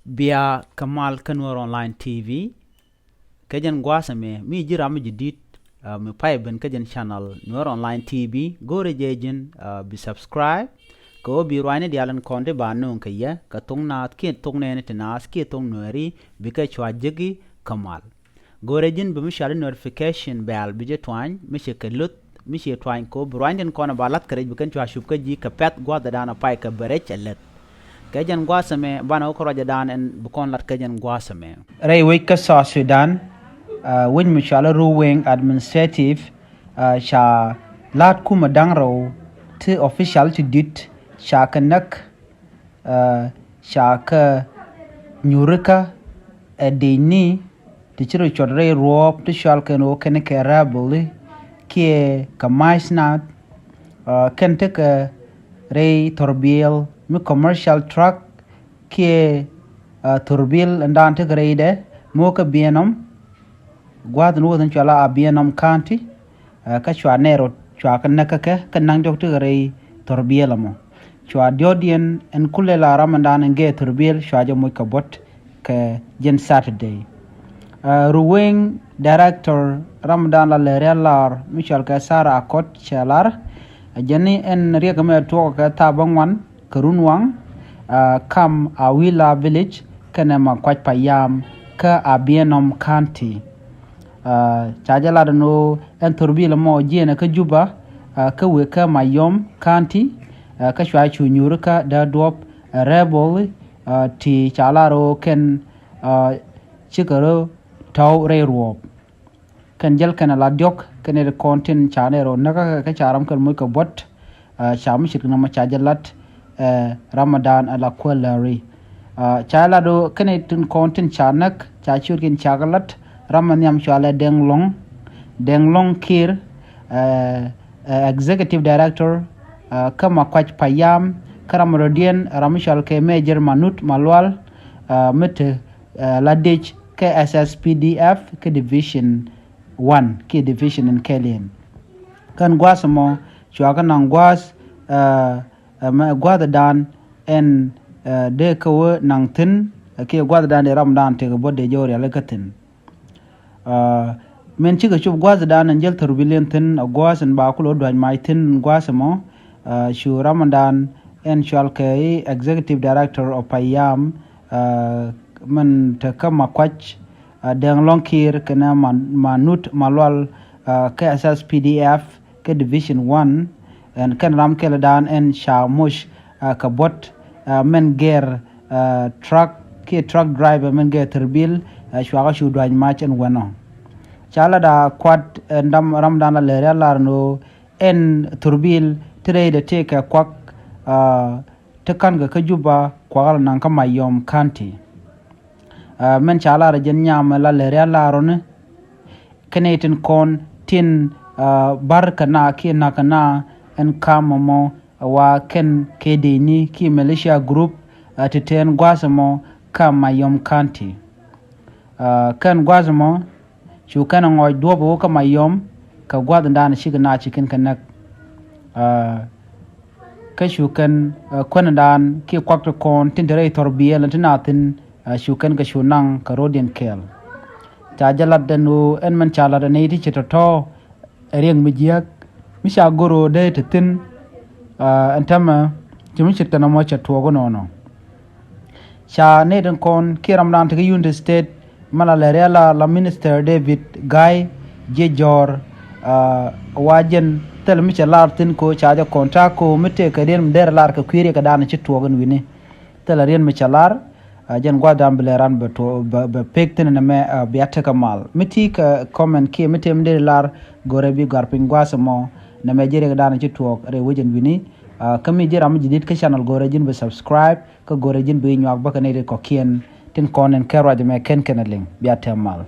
بيا كمال كنور أونلاين تي في كجن قواسمي مي جرام جديد مبايبن كجن شانل نور أونلاين تي في غوري جيجن بسبسكرايب كو بيرواني ديالن كونتي بانون كيه كتون نات كي تون نيني تناس كي تون نوري بكا شواجيكي كمال غوري جن بمشاري نوتيفيكيشن بيال بيجي توان مشي كلوت مشي توان كو برواني كون بالات كريج بكن شواشوب كجي كبات غوادا دانا باي كبريج اللت كجن قواسمي بانا وكرا جدان ان بكون لات كجن قواسمي ري ويكا South Sudan Ruweng Ruweng Administrative sha lat kuma dangro to official to dit sha kanak sha ka nyurika edini tichiro chodre rob to shal kano kanaka rabuli ke kamaisnat kenteka rei torbil mi commercial truck ke torbil andante grade moka bienam gwad no dan chala abienam kanti ka chwa nero chwa kanaka ka nang doctor rei torbil mo chwa diodien en kulela ramadan nge torbil chwa jo moy ka bot ka jen Saturday Ruweng director Ramadan la Läär Michel ka sara akot chalar jani en riekame to ka tabangwan Karunwang kam Awila village kana ma kwaj payam ka Abienom county chajala no en turbila mo jena ka juba ka we ka Mayom county ka shwa chu nyurka da dop rebel ti chalaro ken chikaro taw reerwop kan jel kana la diok kene de content chanero naka ka charam kan moy ko bot sham shirkna ma chajalat Ramadan ala kwalari chala do kene tun content chanak cha churkin chagalat Ramanyam chala denglong kir executive director kama kwaj payam karamrodien ramishal ke major manut malwal mit ladej ke SSPDF ke division 1 ke division in Kelian kan gwasamo chuaga nang gwas gwada dan en de ko nang tin ke gwada dan de Ramadan te go de jori ala katin men chiga chub gwada dan en jel turbilen tin gwas en ba kulo dwan mai tin gwasamo shu Ramadan en shal ke executive director of Payam man ta kama kwach deng longkir kana manut malwal ke asas PDF ke division 1 and kan ram kela dan en shamush kabot men ger truck driver men ger terbil shwaga shu dwan match en wano chala da kwat ndam Ramadan la Läär larno en turbil trade te ka kwak te kan ga kajuba kwagal nan kama Mayom county men chala rajen nyam la Läär larone kenetin kon tin barkana ki nakana en kamamo wa ken kedeni ki militia group teten gwasamo kam Mayom county kan gwasamo chu kan ngoy dobo ka Mayom ka gwadan shigna chicken kanak ka chu kan konadan ki kwakto kon tin dere torbiel tinatin shukan ka shunang ka rodien kel ta jalat danu en man chala da ne ti chito rieng mijiak misha goro de tin antama jimi chitana mo chatwo go no sha ne den kon kiram dan te United State mala Läär la minister David Guy Jejor wajen tel mi chalar tin ko chaja konta ko mite ka den der lar ka kwire ka dan chitwo go wini tel rien mi chalar jan gwadam beleran be pekten na me biata kamal miti ka comment ke mitem de lar gorebi garping gwasamo na me jere dana ci tok re wajen wini kami jera am jidit ka channel gorejin be subscribe ka gorejin be nyak ba ka ne ko kien tin konen kero de me ken kenaling biata mal